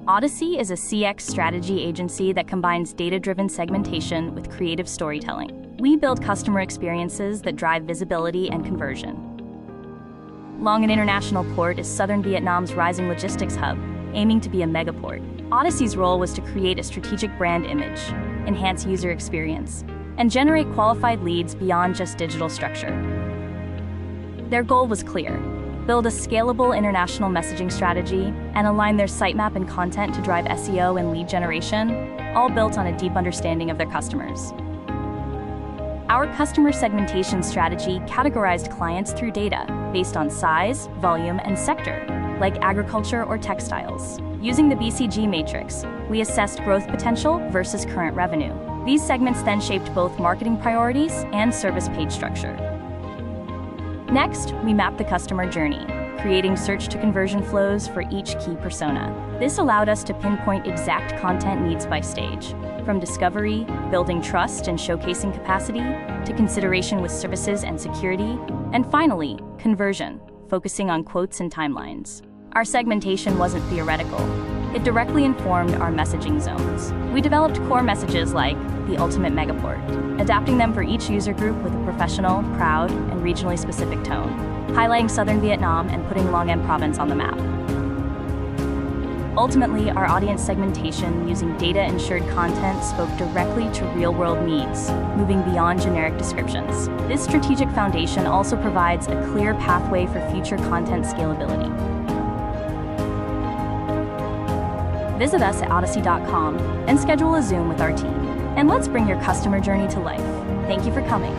Odyyc is a CX strategy agency that combines data-driven segmentation with creative storytelling. We build customer experiences that drive visibility and conversion. Long An International Port is southern Vietnam's rising logistics hub, aiming to be a megaport. Odyyc's role was to create a strategic brand image, enhance user experience, and generate qualified leads beyond just digital structure. Their goal was clear: build a scalable international messaging strategy and align their sitemap and content to drive SEO and lead generation, all built on a deep understanding of their customers. Our customer segmentation strategy categorized clients through data based on size, volume, and sector, like agriculture or textiles. Using the BCG matrix, we assessed growth potential versus current revenue. These segments then shaped both marketing priorities and service page structure. Next, we mapped the customer journey, creating search-to-conversion flows for each key persona. This allowed us to pinpoint exact content needs by stage, from discovery, building trust and showcasing capacity, to consideration with services and security, and finally, conversion, focusing on quotes and timelines. Our segmentation wasn't theoretical. It directly informed our messaging zones. We developed core messages like the ultimate megaport, adapting them for each user group with a professional, proud, and regionally specific tone, highlighting southern Vietnam and putting Long An province on the map. Ultimately, our audience segmentation using data-ensured content spoke directly to real-world needs, moving beyond generic descriptions. This strategic foundation also provides a clear pathway for future content scalability. Visit us at Odyyc.com and schedule a Zoom with our team. And let's bring your customer journey to life. Thank you for coming.